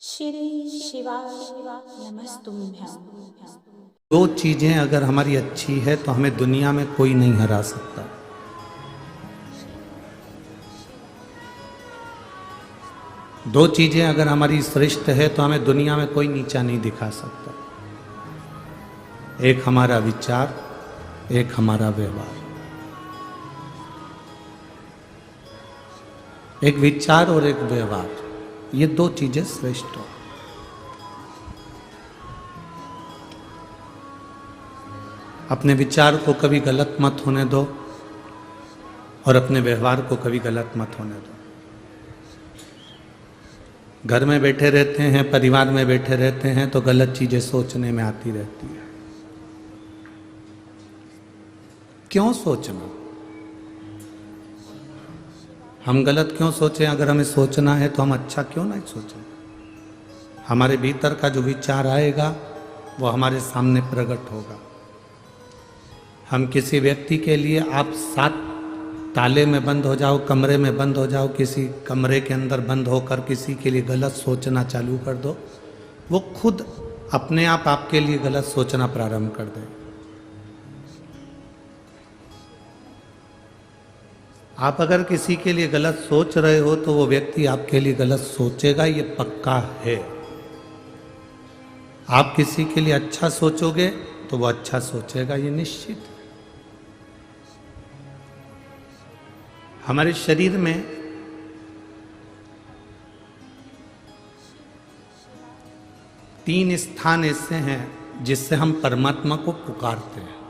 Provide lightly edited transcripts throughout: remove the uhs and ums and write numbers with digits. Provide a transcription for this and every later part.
श्री शिवाय नमस्तुभ्यं। दो चीजें अगर हमारी अच्छी है तो हमें दुनिया में कोई नहीं हरा सकता। दो चीजें अगर हमारी श्रेष्ठ है तो हमें दुनिया में कोई नीचा नहीं दिखा सकता। एक हमारा विचार, एक हमारा व्यवहार। एक विचार और एक व्यवहार, ये दो चीजें श्रेष्ठ हो। अपने विचार को कभी गलत मत होने दो और अपने व्यवहार को कभी गलत मत होने दो। घर में बैठे रहते हैं, परिवार में बैठे रहते हैं तो गलत चीजें सोचने में आती रहती है। क्यों सोचना? हम गलत क्यों सोचें? अगर हमें सोचना है तो हम अच्छा क्यों नहीं सोचें? हमारे भीतर का जो विचार आएगा वो हमारे सामने प्रकट होगा। हम किसी व्यक्ति के लिए, आप 7 ताले में बंद हो जाओ, कमरे में बंद हो जाओ, किसी कमरे के अंदर बंद होकर किसी के लिए गलत सोचना चालू कर दो, वो खुद अपने आप आपके लिए गलत सोचना प्रारंभ कर दे। आप अगर किसी के लिए गलत सोच रहे हो तो वो व्यक्ति आपके लिए गलत सोचेगा, ये पक्का है। आप किसी के लिए अच्छा सोचोगे तो वो अच्छा सोचेगा, ये निश्चित है। हमारे शरीर में तीन स्थान ऐसे हैं जिससे हम परमात्मा को पुकारते हैं।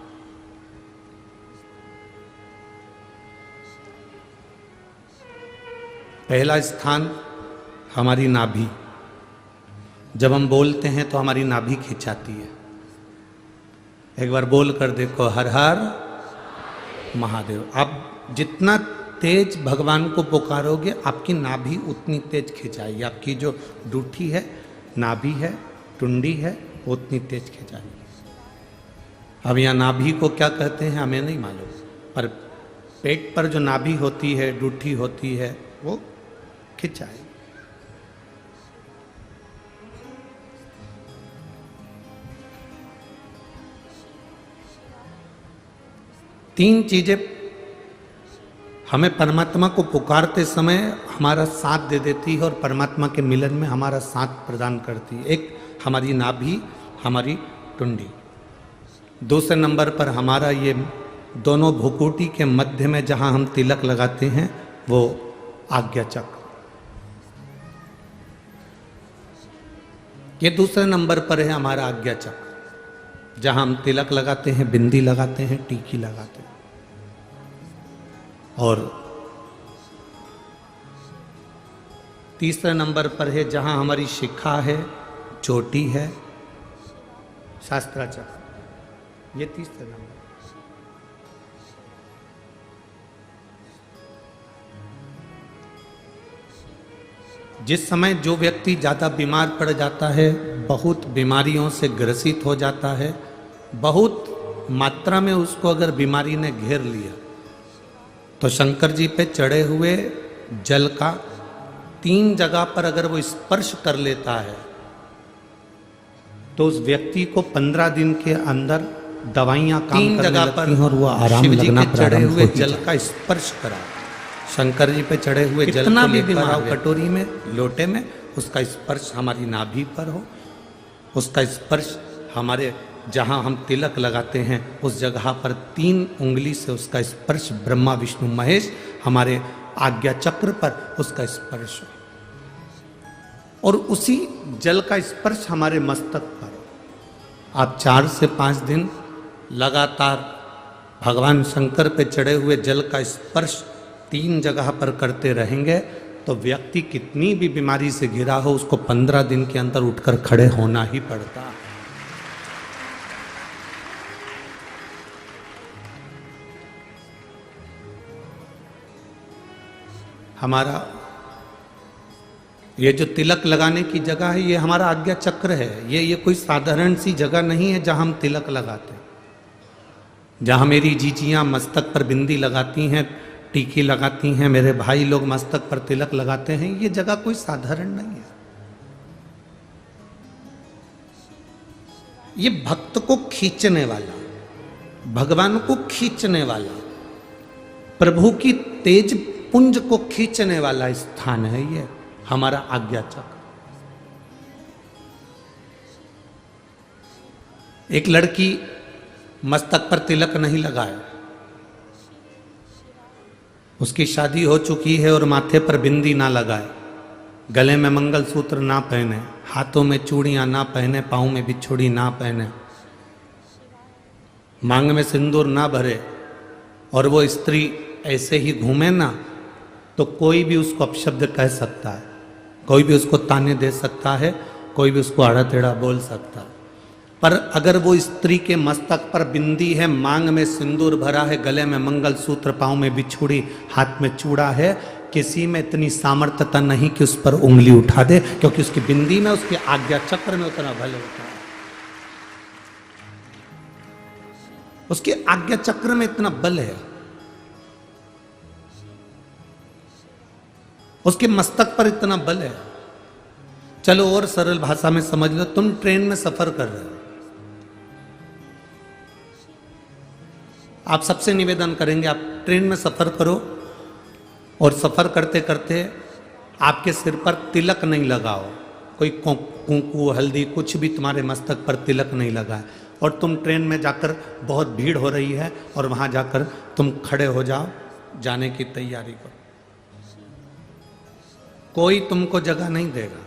पहला स्थान हमारी नाभि। जब हम बोलते हैं तो हमारी नाभि खिंचाती है। एक बार बोल कर देखो, हर हर महादेव। आप जितना तेज भगवान को पुकारोगे आपकी नाभि उतनी तेज खिंचाएगी। आपकी जो डूठी है, नाभि है, टुंडी है, उतनी तेज खिंचाएगी। अब यहाँ नाभि को क्या कहते हैं हमें नहीं मालूम, पर पेट पर जो नाभि होती है, डूठी होती है, वो खिंचाएगी। तीन चीजें हमें परमात्मा को पुकारते समय हमारा साथ दे देती है और परमात्मा के मिलन में हमारा साथ प्रदान करती है। एक हमारी नाभि, हमारी टुंडी। दूसरे नंबर पर हमारा ये दोनों भुकुटी के मध्य में जहां हम तिलक लगाते हैं वो आज्ञा चक्र। ये दूसरे नंबर पर है हमारा आज्ञा चक्र, जहां हम तिलक लगाते हैं, बिंदी लगाते हैं, टीकी लगाते हैं। और तीसरे नंबर पर है जहां हमारी शिखा है, चोटी है, शास्त्राचक्र। ये तीसरे नंबर। जिस समय जो व्यक्ति ज़्यादा बीमार पड़ जाता है, बहुत बीमारियों से ग्रसित हो जाता है, बहुत मात्रा में उसको अगर बीमारी ने घेर लिया, तो शंकर जी पे चढ़े हुए जल का 3 जगह पर अगर वो स्पर्श कर लेता है तो उस व्यक्ति को 15 दिन के अंदर दवाइयाँ काम करने लगती हैं और वो आराम लगना प्रारंभ हो। जल का स्पर्श करा, शंकर जी पे चढ़े हुए जल को लेकर आओ कटोरी में, लोटे में, उसका स्पर्श हमारी नाभि पर हो, उसका स्पर्श हमारे जहां हम तिलक लगाते हैं उस जगह पर 3 उंगली से उसका स्पर्श, ब्रह्मा विष्णु महेश हमारे आज्ञा चक्र पर उसका स्पर्श हो, और उसी जल का स्पर्श हमारे मस्तक पर हो। आप 4 से 5 दिन लगातार भगवान शंकर पे चढ़े हुए जल का स्पर्श 3 जगह पर करते रहेंगे तो व्यक्ति कितनी भी बीमारी से घिरा हो उसको 15 दिन के अंदर उठकर खड़े होना ही पड़ता है। हमारा ये जो तिलक लगाने की जगह है ये हमारा आज्ञा चक्र है। ये कोई साधारण सी जगह नहीं है जहां हम तिलक लगाते हैं। जहां मेरी जीजियां मस्तक पर बिंदी लगाती हैं, टीकी लगाती हैं, मेरे भाई लोग मस्तक पर तिलक लगाते हैं, ये जगह कोई साधारण नहीं है। ये भक्त को खींचने वाला, भगवान को खींचने वाला, प्रभु की तेज पुंज को खींचने वाला स्थान है ये हमारा आज्ञा चक्र। एक लड़की मस्तक पर तिलक नहीं लगाए, उसकी शादी हो चुकी है और माथे पर बिंदी ना लगाए, गले में मंगलसूत्र ना पहने, हाथों में चूड़ियां ना पहने, पाँव में बिछुड़ी ना पहने, मांग में सिंदूर ना भरे, और वो स्त्री ऐसे ही घूमे ना, तो कोई भी उसको अपशब्द कह सकता है, कोई भी उसको ताने दे सकता है, कोई भी उसको आड़ा टेढ़ा बोल सकता है। पर अगर वो स्त्री के मस्तक पर बिंदी है, मांग में सिंदूर भरा है, गले में मंगलसूत्र, पाँव में बिछुड़ी, हाथ में चूड़ा है, किसी में इतनी सामर्थ्यता नहीं कि उस पर उंगली उठा दे, क्योंकि उसकी बिंदी में, उसके आज्ञा चक्र में उतना बल होता है, उसके आज्ञा चक्र में इतना बल है, उसके मस्तक पर इतना बल है। चलो और सरल भाषा में समझ लो, तुम ट्रेन में सफर कर रहे हो, आप सबसे निवेदन करेंगे आप ट्रेन में सफर करो और सफर करते करते आपके सिर पर तिलक नहीं लगाओ, कोई कुंकू हल्दी कुछ भी तुम्हारे मस्तक पर तिलक नहीं लगाए, और तुम ट्रेन में जाकर बहुत भीड़ हो रही है और वहां जाकर तुम खड़े हो जाओ, जाने की तैयारी करो, कोई तुमको जगह नहीं देगा।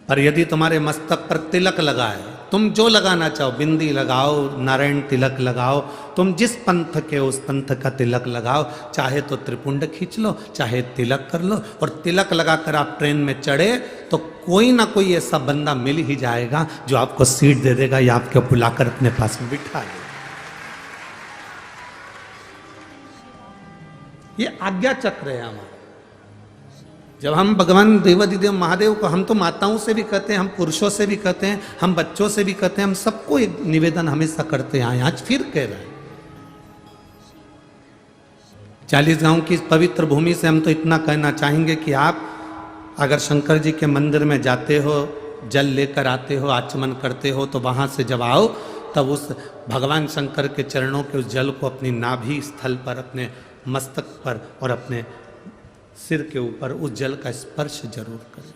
पर यदि तुम्हारे मस्तक पर तिलक लगाए, तुम जो लगाना चाहो, बिंदी लगाओ, नारायण तिलक लगाओ, तुम जिस पंथ के उस पंथ का तिलक लगाओ, चाहे तो त्रिपुंड खींच लो, चाहे तिलक कर लो, और तिलक लगाकर आप ट्रेन में चढ़े तो कोई ना कोई ऐसा बंदा मिल ही जाएगा जो आपको सीट दे देगा या आपको बुलाकर अपने पास में बिठा देगा। ये आज्ञा चक्र है हमारा। जब हम भगवान देवाधिदेव महादेव को, हम तो माताओं से भी कहते हैं, हम पुरुषों से भी कहते हैं, हम बच्चों से भी कहते हैं, हम सबको एक निवेदन हमेशा करते हैं, आज फिर कह रहे हैं। 40 गांव की पवित्र भूमि से हम तो इतना कहना चाहेंगे कि आप अगर शंकर जी के मंदिर में जाते हो, जल लेकर आते हो, आचमन करते हो, तो वहां से जब आओ तब उस भगवान शंकर के चरणों के उस जल को अपनी नाभि स्थल पर, अपने मस्तक पर और अपने सिर के ऊपर उस जल का स्पर्श जरूर करें।